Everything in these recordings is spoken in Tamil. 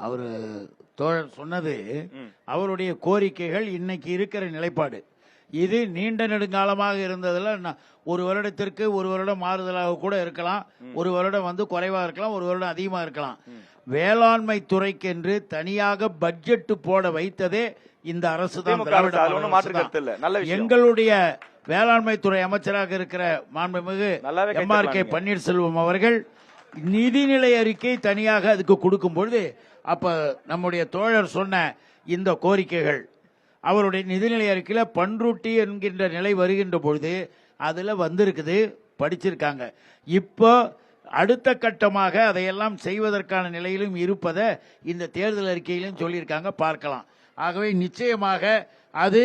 அவரு தோழர் சொன்னது அவருடைய கோரிக்கைகள் இன்னைக்கு இருக்கிற நிலைப்பாடு. இது நீண்ட நெடுங்காலமாக இருந்ததுல ஒரு வருடத்திற்கு ஒரு வருடம் மாறுதலாக கூட இருக்கலாம், ஒரு வருடம் குறைவா இருக்கலாம், ஒரு வருடம் அதிகமா இருக்கலாம். வேளாண்மை துறைக்கு என்று தனியாக பட்ஜெட் போட வைத்ததே இந்த அரசு தான். எங்களுடைய வேளாண்மை துறை அமைச்சராக இருக்கிற மாண்புமிகு MRK பன்னீர்செல்வம் அவர்கள் நிதிநிலை அறிக்கை தனியாக அதுக்கு கொடுக்கும் பொழுது அப்ப நம்முடைய தோழர் சொன்ன இந்த கோரிக்கைகள் அவருடைய நிதிநிலை அறிக்கையில பன்ருட்டி என்கின்ற நிலை வருகின்ற பொழுது அதுல வந்திருக்குது, படிச்சிருக்காங்க. இப்போ அடுத்த கட்டமாக அதையெல்லாம் செய்வதற்கான நிலையிலும் இருப்பதை இந்த தேர்தல் அறிக்கையிலும் சொல்லியிருக்காங்க, பார்க்கலாம். ஆகவே நிச்சயமாக அது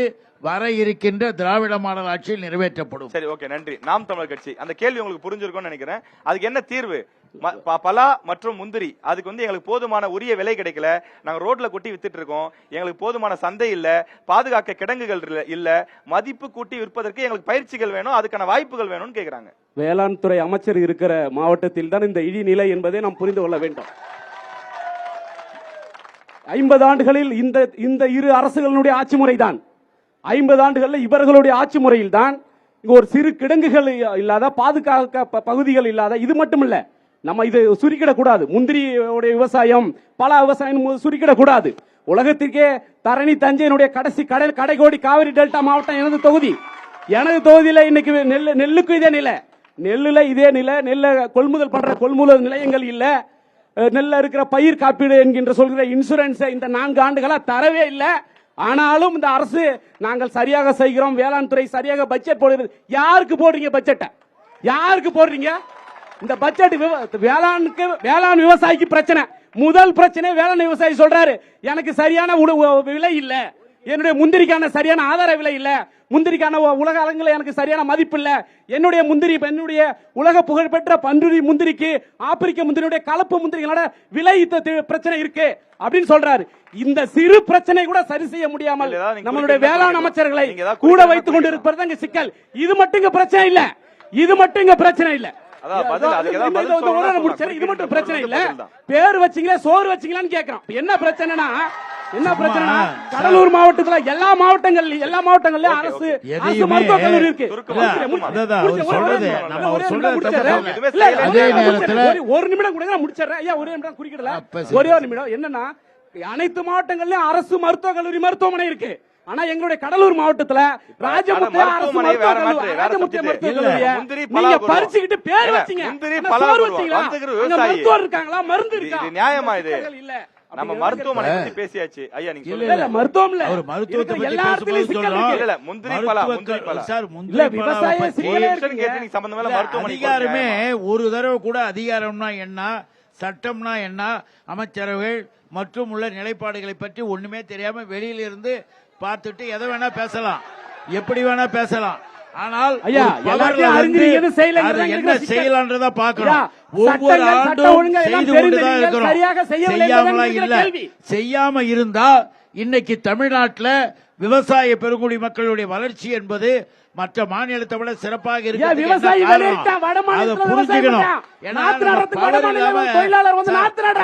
வர இருக்கின்ற திராவிட மாடல் ஆட்சியில் நிறைவேற்றப்படும். சரி, ஓகே, நன்றி. நாம் தமிழர் கட்சி, அந்த கேள்வி உங்களுக்கு புரிஞ்சிருக்கும்னு நினைக்கிறேன். அதுக்கு என்ன தீர்வு? பலா மற்றும் முந்திரி அதுக்கு எங்களுக்கு போதுமான உரிய விலை கிடைக்கல, நாங்க ரோட்ல கொட்டி வித்துட்டு இருக்கோம், எங்களுக்கு போதுமான சந்தை இல்ல, பாதுகாக்க கிடங்குகள் இல்ல, மதிப்பு கூட்டி விற்பதற்கு எங்களுக்கு பயிற்சிகள் வேணும், அதுக்கான வாய்ப்புகள் வேணும்னு கேக்குறாங்க. வேளாண் துறை அமைச்சர் இருக்கிற மாவட்டத்தில் தான் இந்த இழிநிலை என்பதை நாம் புரிந்து கொள்ள வேண்டும். 50 ஆண்டுகளில் இந்த இரு அரசுகளுடைய ஆட்சி முறைதான். 50 ஆண்டுகளில் இவர்களுடைய ஆட்சி முறையில் தான் இங்க ஒரு சிறு கிடங்குகள் இல்லாத, பாதுகாக்க பகுதிகள் இல்லாத, இது மட்டும் இல்ல, நம்ம இது சுருக்கிடக்கூடாது. முந்திரியோடைய விவசாயம், பல விவசாயம் சுருக்கிடக்கூடாது. உலகத்திற்கே தரணி தஞ்சையினுடைய கடைசி கடைகோடி காவிரி டெல்டா மாவட்டம் எனது தொகுதி. எனது தொகுதியில இன்னைக்கு நெல்லுக்கு இதே நிலை, நெல்லுல இதே நிலை, நெல்லை கொள்முதல் பண்ற கொள்முதல் நிலையங்கள் இல்ல, நெல்ல இருக்கிற பயிர் காப்பீடு என்கின்ற சொல்கிற இன்சூரன்ஸ் இந்த 4 ஆண்டுகளா தரவே இல்லை. ஆனாலும் இந்த அரசு நாங்கள் சரியாக செய்கிறோம், வேளாண் துறை சரியாக பட்ஜெட் போடுறது. யாருக்கு போடுறீங்க பட்ஜெட்டை? யாருக்கு போடுறீங்க இந்த பட்ஜெட்? வேளாண் விவசாயிக்கு பிரச்சனை. முதல் பிரச்சனை வேளாண் விவசாயி சொல்றாரு, எனக்கு சரியான விலை இல்ல, என்னுடைய முந்திரிக்கான சரியான ஆதார விலை இல்ல, முந்திரிக்கான உலக அரங்கில் எனக்கு சரியான மதிப்பு இல்ல, என்னுடைய முந்திரி, என்னுடைய உலக புகழ்பெற்ற பன்ருட்டி முந்திரிக்கு ஆப்பிரிக்க முந்திரியுடைய கலப்பு முந்திரிகளோட விலை பிரச்சனை இருக்கு அப்படின்னு சொல்றாரு. இந்த சிறு பிரச்சனை கூட சரி செய்ய முடியாமல் நம்மளுடைய வேளாண் அமைச்சர்களை கூட வைத்துக் கொண்டு இருப்பது இங்க சிக்கல். இது மட்டும் இங்க பிரச்சனை இல்ல, இது மட்டும் இங்க பிரச்சனை இல்ல, இது மட்டும் பிரச்சனை இல்ல. பேர் வச்சீங்களா சோறு வச்சீங்களான்னு கேட்கிறோம். என்ன பிரச்சனைனா கடலூர் மாவட்டத்தில் எல்லா மாவட்டங்கள்லயும் அரசு மருத்துவக் கல்லூரி இருக்கு. ஒரு நிமிடம் கூட முடிச்சிடறேன் ஐயா, ஒரே நிமிடம் குறிக்கிடல, ஒரே ஒரு நிமிடம். என்னன்னா அனைத்து மாவட்டங்கள்லயும் அரசு மருத்துவக் கல்லூரி மருத்துவமனை இருக்கு. ஆனா எங்களுடைய கடலூர் மாவட்டத்துல ராஜமுத்து அரசு நீங்க பறிச்சுக்கிட்டு பேர் வச்சீங்க, மருத்துவர் இருக்காங்களா, மருந்து இருக்கா? நியாயமா இது இல்ல. நம்ம மருத்துவமனை பத்தி பேசியாச்சு ஐயா, நீங்க சொல்லுங்க. மருத்துவம் இல்ல, அவர் மருத்துவத்தை பத்தி பேசும்போது சொல்றோம். இல்ல முந்திரி பலா சார், முந்திரி பலா பத்தி சம்பந்தமா மருத்துவமனை அதிகாரமே ஒரு தடவை கூட அதிகாரம்னா என்ன, சட்டம்னா என்ன, அமைச்சரவைகள் மற்றும் உள்ள நிலைப்பாடுகளை பற்றி ஒண்ணுமே தெரியாம வெளியில இருந்து பார்த்துட்டு எதை வேணா பேசலாம், எப்படி வேணா பேசலாம். ஆனால் என்ன செய்யலான்றத பாக்கணும். ஒவ்வொரு ஆண்டும் செய்து கொண்டுதான் இருக்கிறோம். செய்யாமலாம் இல்ல. செய்யாம இருந்தா இன்னைக்கு தமிழ்நாட்டில் விவசாய பெருங்குடி மக்களுடைய வளர்ச்சி என்பது மற்ற மாநிலத்தை விட சிறப்பாக இருக்கு.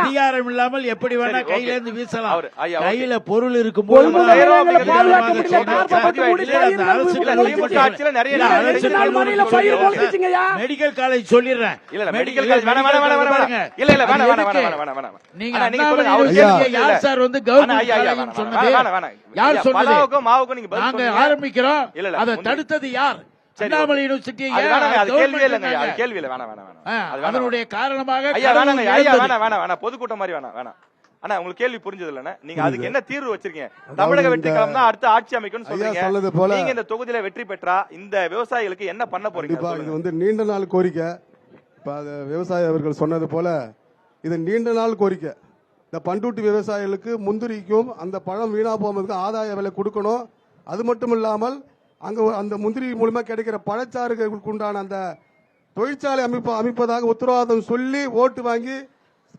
அதிகாரம் இல்லாமல் எப்படி வேணா கையில இருந்து வீசலாம். கையில பொருள் இருக்கும் போது மெடிக்கல் காலேஜ் சொல்லிடுறேன். யார் சார் கவர்மெண்ட் சொன்னது? யார் சொன்னது? நாங்க ஆரம்பிக்கிறோம், அதை தடுத்தது யார்? அதனுடைய காரணமாக பொதுக்கூட்டம் மாதிரி வேணாம். ஆனா உங்களுக்கு கேள்வி புரிஞ்சது இல்ல, நீங்க அதுக்கு என்ன தீர்வு வச்சிருக்கீங்க? தமிழக வெற்றி கழகம் தான் அடுத்த ஆட்சி அமைக்கணும்னு சொல்றீங்க. நீங்க இந்த தொகுதியில வெற்றி பெற்றா இந்த விவசாயிகளுக்கு என்ன பண்ண போறீங்க? இது நீண்ட நாள் கோரிக்கை. இப்ப விவசாயி அவர்கள் சொன்னது போல இது நீண்ட நாள் கோரிக்கை. இந்த பண்ருட்டி விவசாயிகளுக்கு முந்திரிக்கும் அந்த பழம் வீணா போவதற்கு ஆதாய விலை கொடுக்கணும். அது மட்டும் இல்லாமல் அங்க அந்த முந்திரி மூலமா கிடைக்கிற பழச்சாறுகளுக்கு உண்டான அந்த தொழிற்சாலை அமைப்பதாக உத்தரவாதம் சொல்லி ஓட்டு வாங்கி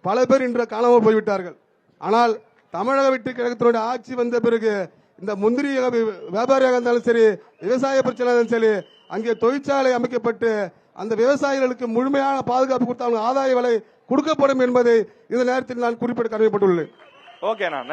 பல பேர் இன்று காணாமல் போய்விட்டார்கள். ஆனால் தமிழக வெற்றி கழகத்தினுடைய ஆட்சி வந்த பிறகு இந்த முந்திரி வியாபாரியாக இருந்தாலும் சரி, விவசாய பிரச்சனை இருந்தாலும் சரி, அங்கே தொழிற்சாலை அமைக்கப்பட்டு அந்த விவசாயிகளுக்கு முழுமையான பாதுகாப்பு கொடுத்த ஆதாய விலை கொடுக்கப்படும் என்பதை இந்த நேரத்தில் நான் குறிப்பிட கடமைப்பட்டுள்ளேன். ஓகேண்ணா.